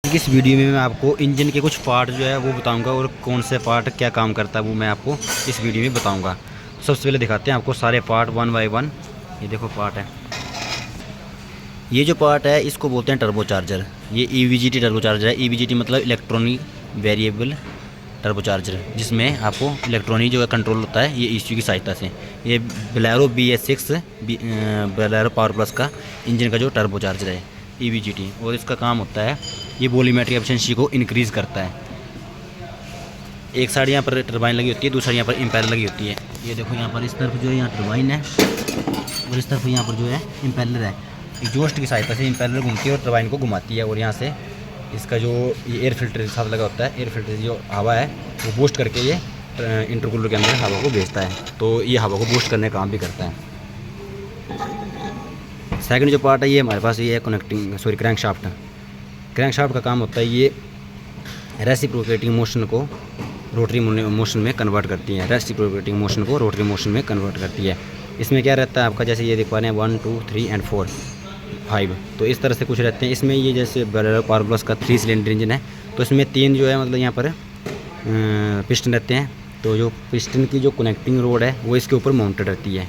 कि इस वीडियो में मैं आपको इंजन के कुछ पार्ट जो है वो बताऊंगा और कौन से पार्ट क्या काम करता है वो मैं आपको इस वीडियो में बताऊंगा। सबसे पहले दिखाते हैं आपको सारे पार्ट वन बाय वन। ये देखो पार्ट है, ये जो पार्ट है इसको बोलते हैं टर्बो चार्जर। ये EVGT टर्बो चार्जर है। EVGT मतलब इलेक्ट्रॉनिक वेरिएबल टर्बो चार्जर, जिसमें आपको इलेक्ट्रॉनिक जो है कंट्रोल होता है ये ECU की सहायता से। ये Bolero BS6 Bolero power plus का इंजन का जो टर्बो चार्जर है EVGT, और इसका काम होता है ये वॉल्यूमेट्रिक एफिशिएंसी को इंक्रीज़ करता है। एक साइड यहाँ पर टरबाइन लगी होती है, दूसरी यहाँ पर इम्पेलर लगी होती है। ये देखो यहाँ पर इस तरफ जो है यहाँ टरबाइन है और इस तरफ यहाँ पर जो है इम्पेलर है। एग्जॉस्ट की सहायता से इम्पेलर घूमती है और टरबाइन को घुमाती है, और यहाँ से इसका जो ये एयर फिल्टर के साथ लगा होता है, एयर फिल्टर जो हवा है वो बूस्ट करके ये इंटरकूलर के अंदर हवा को भेजता है, तो ये हवा को बूस्ट करने का काम भी करता है। सेकंड जो पार्ट है ये हमारे पास ये है क्रैंकशाफ्ट। क्रैंकशाफ्ट का काम होता है ये रेसिप्रोकेटिंग मोशन को रोटरी मोशन में कन्वर्ट करती है। रेसिप्रोकेटिंग मोशन को रोटरी मोशन में कन्वर्ट करती है। इसमें क्या रहता है आपका, जैसे ये देख पा रहे हैं 1 2 3 एंड 4 5, तो इस तरह से कुछ रहते हैं। इसमें ये जैसे बोलेरो पावर प्लस का 3 सिलेंडर इंजन है, तो इसमें 3 जो है मतलब यहाँ पर पिस्टन रहते हैं। तो जो पिस्टन की जो कनेक्टिंग रोड है वो इसके ऊपर माउंटेड रहती है,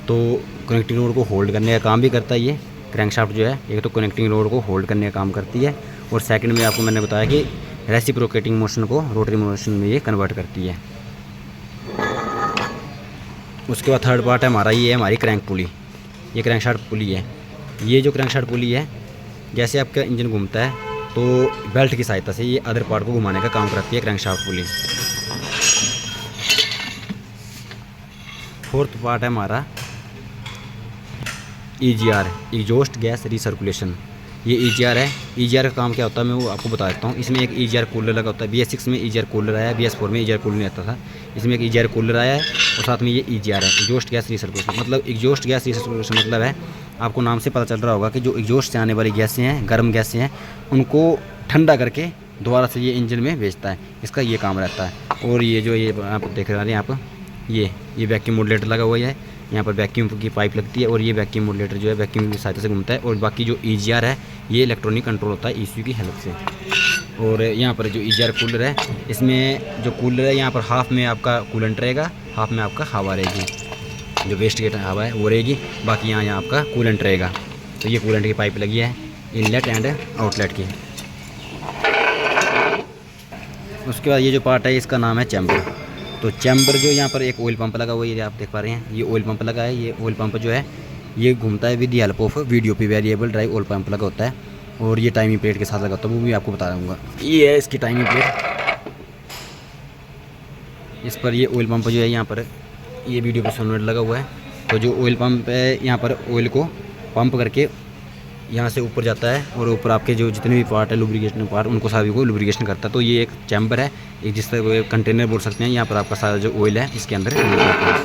तो कनेक्टिंग रोड को होल्ड करने का काम भी करता है ये क्रैंकशाफ्ट जो है। एक तो कनेक्टिंग रोड को होल्ड करने का काम करती है, और सेकंड में आपको मैंने बताया कि रेसिप्रोकेटिंग मोशन को रोटरी मोशन में ये कन्वर्ट करती है। उसके बाद थर्ड पार्ट है हमारा, ये है हमारी क्रैंक पुली। ये क्रैंकशाफ्ट पुली है। ये जो क्रैंकशाफ्ट पुली है, जैसे आपका इंजन घूमता है तो बेल्ट की सहायता से ये अदर पार्ट को घुमाने का काम करती है क्रैंकशाफ्ट पुली। फोर्थ पार्ट है हमारा EGR, एग्जॉस्ट गैस रिसर्कुलेशन। ये EGR है। EGR का काम क्या होता है मैं वो आपको बता देता हूँ। इसमें एक EGR कूलर लगा होता है। BS6 में EGR कूलर आया है, BS4 में EGR कूलर नहीं आता था। इसमें एक EGR कूलर आया है और साथ में ये EGR है, एग्जॉस्ट गैस रिसर्कुलेशन। मतलब एग्जॉस्ट गैस रिसर्कुलेशन मतलब है, आपको नाम से पता चल रहा होगा कि जो एग्जॉस्ट से आने वाली गैसें हैं, गर्म गैसें हैं, उनको ठंडा करके दोबारा से ये इंजन में भेजता है। इसका ये काम रहता है। और ये जो ये आप देख रहे हैं आप, ये वैक्यूम मॉड्यूलेटर लगा हुआ है। यहाँ पर वैक्यूम की पाइप लगती है और ये वैक्यूम मॉड्यूलेटर जो है वैक्यूम की सहायता से घूमता है। और बाकी जो EGR है ये इलेक्ट्रॉनिक कंट्रोल होता है ECU की हेल्प से। और यहाँ पर जो EGR कूलर है, इसमें जो कूलर है यहाँ पर हाफ में आपका कूलेंट रहेगा, हाफ में आपका हवा रहेगी, जो वेस्ट गेट हवा है वो रहेगी, बाकी यहाँ आपका कूलेंट रहेगा। तो ये कूलेंट की पाइप लगी है इनलेट एंड आउटलेट की। उसके बाद ये जो पार्ट है इसका नाम है चैम्बर। तो चैम्बर जो यहाँ पर एक ऑयल पंप लगा हुआ है, ये आप देख पा रहे हैं, ये ऑयल पंप लगा है। ये ऑयल पंप जो है ये घूमता है with the help of VDOP variable drive oil pump लगा होता है, और ये टाइमिंग प्लेट के साथ लगा होता है, वो भी आपको बता दूँगा। ये है इसकी टाइमिंग प्लेट। इस पर ये ऑयल पंप जो है यहाँ पर ये VDOP सोलेनोइड लगा हुआ है। तो जो ऑयल पंप है यहाँ पर ऑयल को पंप करके यहाँ से ऊपर जाता है, और ऊपर आपके जो जितने भी पार्ट है लुब्रिकेशन पार्ट, उनको सभी को लुब्रिकेशन करता है। तो ये एक चैम्बर है, एक जिस तरह कंटेनर बोल सकते हैं। यहाँ पर आपका सारा जो ऑयल है इसके अंदर है।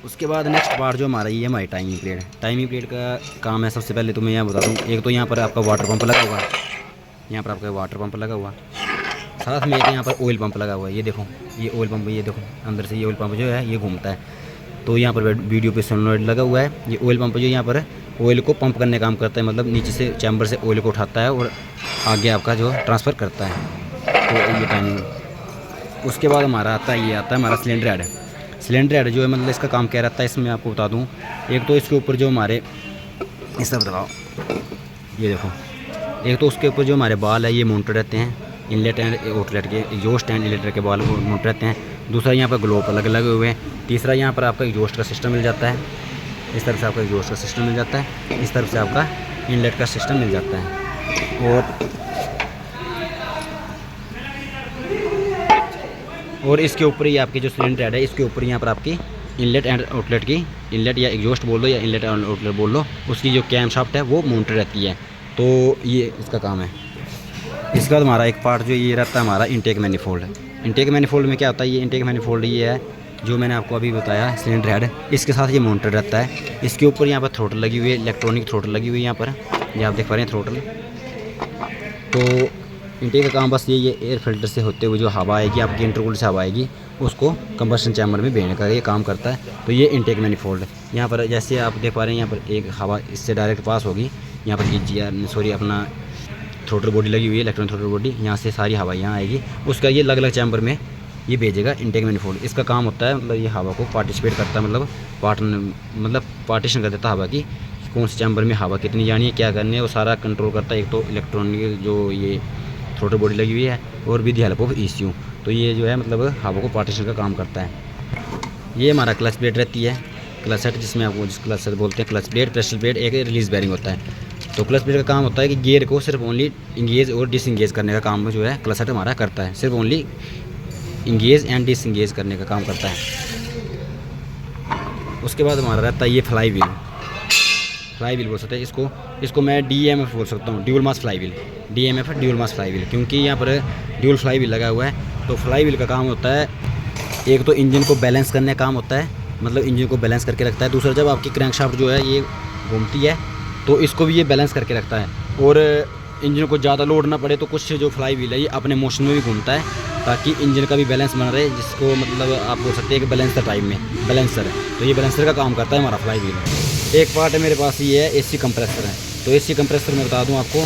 उसके बाद नेक्स्ट पार्ट जो हमारा ये हमारी टाइमिंग प्लेट है। टाइमिंग प्लेट का काम है, सबसे पहले तो मैं यहाँ बता दूँ, एक तो यहाँ पर आपका वाटर पंप लगा हुआ है, यहाँ पर आपका वाटर पंप लगा हुआ, साथ में एक यहाँ पर ऑयल पंप लगा हुआ है। ये देखो ये ऑयल पंप, ये देखो अंदर से ये ऑयल पंप जो है ये घूमता है। तो यहाँ पर VDOP सोलेनोइड लगा हुआ है। ये ऑयल पंप जो यहाँ पर ऑयल को पंप करने का काम करता है, मतलब नीचे से चैम्बर से ऑयल को उठाता है और आगे आपका जो ट्रांसफ़र करता है। तो ये टाइमिंग। उसके बाद हमारा आता है, ये आता है हमारा सिलेंडर हेड। सिलेंडर हेड जो है मतलब इसका काम क्या रहता है इसमें आपको बता दूँ। एक तो इसके ऊपर जो हमारे इस तरफ लगाओ, ये देखो, एक तो उसके ऊपर जो हमारे बाल है ये माउंटेड रहते हैं, इनलेट एंड आउटलेट के, एग्जॉस्ट एंड इनलेट के बाल माउंटेड रहते हैं। दूसरा यहाँ पर ग्लोब अलग लगे हुए हैं। तीसरा यहाँ पर आपका एग्जॉस्ट का सिस्टम मिल जाता है, इस तरफ से आपका एग्जॉस्ट का सिस्टम मिल जाता है, इस तरफ से आपका इनलेट का सिस्टम मिल जाता है। और इसके ऊपर ही आपकी जो सिलेंडर हेड है इसके ऊपर यहाँ पर आपकी इनलेट एंड आउटलेट की, इनलेट या एग्जॉस्ट बोल लो या इनलेट एंड आउटलेट बोल लो, उसकी जो कैम शाफ्ट है वो माउंटेड रहती है। तो ये इसका काम है। इसके बाद हमारा एक पार्ट जो ये रहता है हमारा इंटेक मैनिफोल्ड। इंटेक मैनिफोल्ड में क्या होता है, ये इंटेक मैनिफोल्ड ये है जो मैंने आपको अभी बताया सिलेंडर हेड, इसके साथ ये माउंटेड रहता है। इसके ऊपर यहाँ पर थ्रोटल लगी हुई है, इलेक्ट्रॉनिक थ्रोटल लगी हुई है यहाँ पर, ये आप देख पा रहे हैं थ्रोटल। तो इंटेक का काम बस ये एयर फिल्टर से होते हुए जो हवा आएगी आपकी इंटरकूलर से हवा आएगी उसको कंबशन चैम्बर में भेजने का ये काम करता है। तो ये इंटेक मैनिफोल्ड यहाँ पर जैसे आप देख पा रहे हैं, यहाँ पर एक हवा इससे डायरेक्ट पास होगी, यहाँ पर EGR अपना थ्रोटल बॉडी लगी हुई है, इलेक्ट्रॉनिक थ्रोटल बॉडी। यहाँ से सारी हवा यहाँ आएगी, उसका ये अलग अलग चैम्बर में ये भेजेगा इनटेक मैनिफोल्ड। इसका काम होता है मतलब ये हवा को पार्टिसिपेट करता है, मतलब पार्टीशन कर देता है हवा की, कौन से चैम्बर में हवा कितनी जानी है, क्या करनी है, वो सारा कंट्रोल करता है। एक तो इलेक्ट्रॉनिक जो ये थ्रोटल बॉडी लगी हुई है और with the help of ECU, तो ये जो है मतलब हवा को पार्टीशन का काम करता है। ये हमारा क्लच प्लेट रहती है, क्लच सेट जिसमें आपको जिस क्लच सेट बोलते हैं, क्लच प्लेट, प्रेशर प्लेट, एक रिलीज बेरिंग होता है। तो क्लच प्लेट का काम होता है कि गियर को सिर्फ ओनली इंगेज और डिसंगेज करने का काम जो है क्लच सेट हमारा करता है, सिर्फ ओनली इंगेज एंड डिसंगेज करने का काम करता है। उसके बाद हमारा रहता है ये फ्लाई व्हील बोल सकते हैं इसको मैं DMF बोल सकता हूँ, ड्यूल मास फ्लाई व्हील। DMF है ड्यूल मास फ्लाई व्हील, क्योंकि यहाँ पर ड्यूल फ्लाई व्हील लगा हुआ है। तो फ्लाई व्हील का काम होता है एक तो इंजन को बैलेंस करने का काम होता है, मतलब इंजन को बैलेंस करके रखता है। दूसरा जब आपकी क्रैंकशाफ्ट जो है ये घूमती है तो इसको भी ये बैलेंस करके रखता है, और इंजन को ज़्यादा लोड ना पड़े तो कुछ जो फ्लाई व्हील है ये अपने मोशन में भी घूमता है, ताकि इंजन का भी बैलेंस बना रहे, जिसको मतलब आप बोल सकते हैं कि बैलेंसर टाइप में बैलेंसर है। तो ये बैलेंसर का काम करता है हमारा फ्लाई व्हील। एक पार्ट है मेरे पास ये है AC कंप्रेसर है। तो AC कंप्रेसर मैं बता दूं आपको,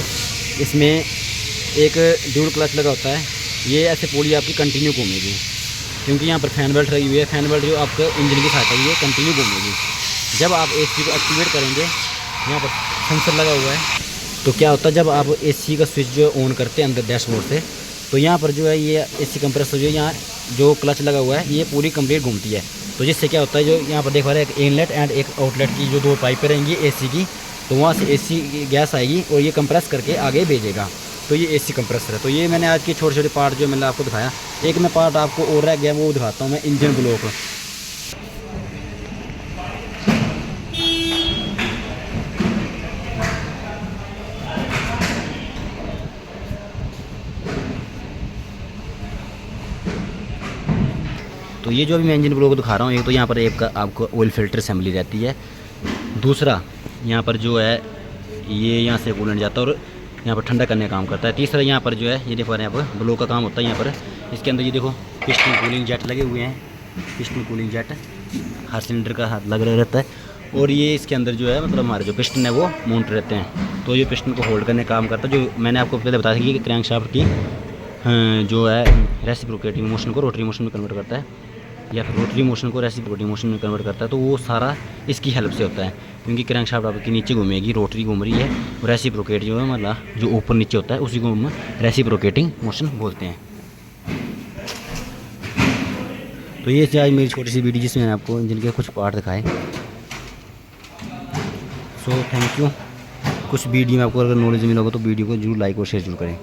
इसमें एक ड्यूल क्लच लगा होता है। ये ऐसे पुली आपकी कंटिन्यू घूमेगी, क्योंकि यहाँ पर फैन बेल्ट लगी हुई है। फैन बेल्ट जो आपके इंजन की सहायता ये कंटिन्यू घूमेगी। जब आप AC को एक्टिवेट करेंगे, यहाँ पर सेंसर लगा हुआ है, तो क्या होता है जब आप AC का स्विच जो ऑन करते हैं अंदर डैशबोर्ड से, तो यहाँ पर जो है ये AC कंप्रेसर जो यहाँ जो क्लच लगा हुआ है ये पूरी कंप्लीट घूमती है। तो जिससे क्या होता है जो यहाँ पर देख पा रहे हैं एक इनलेट एंड एक आउटलेट की जो दो पाइपें रहेंगी AC की, तो वहाँ से AC की गैस आएगी और ये कंप्रेस करके आगे भेजेगा। तो ये AC कंप्रेसर है। तो ये मैंने आज के छोटे छोटे पार्ट जो मैंने आपको दिखाया, एक मैं पार्ट आपको और रह गया वो दिखाता हूँ मैं, इंजन ब्लॉक। तो ये जो अभी मैं इंजन ब्लॉक दिखा रहा हूँ, एक तो यहाँ पर एक आपको ऑयल फिल्टर असेंबली रहती है, दूसरा यहाँ पर जो है ये यहाँ से कूलेंट जाता है और यहाँ पर ठंडा करने का काम करता है। तीसरा यहाँ पर जो है ये देखो यहाँ पर ब्लॉक का काम होता है। यहाँ पर इसके अंदर ये देखो पिस्टन कूलिंग जेट लगे हुए हैं, पिस्टन कूलिंग जेट हर सिलेंडर का हाथ लग रहता है, और ये इसके अंदर जो है मतलब हमारे जो पिस्टन है वो माउंट रहते हैं। तो ये पिस्टन को होल्ड करने का काम करता है। जो मैंने आपको पहले बताया था कि क्रैंकशाफ्ट की जो है रेसिप्रोकेटिंग मोशन को रोटरी मोशन में कन्वर्ट करता है, या फिर रोटरी मोशन को रेसिप्रोकेटिंग मोशन में कन्वर्ट करता है। तो वो सारा इसकी हेल्प से होता है, क्योंकि क्रैंकशाफ्ट आपकी नीचे घूमेगी, रोटरी घूम रही है, और रेसिप्रोकेट जो है मतलब जो ऊपर नीचे होता है उसी को हम रेसिप्रोकेटिंग मोशन बोलते हैं। तो ये आज मेरी छोटी सी वीडियो जिसमें मैंने आपको इंजन के कुछ पार्ट दिखाए। So thank you. कुछ वीडियो में आपको अगर नॉलेज मिला हो तो वीडियो को जरूर लाइक और शेयर जरूर करें।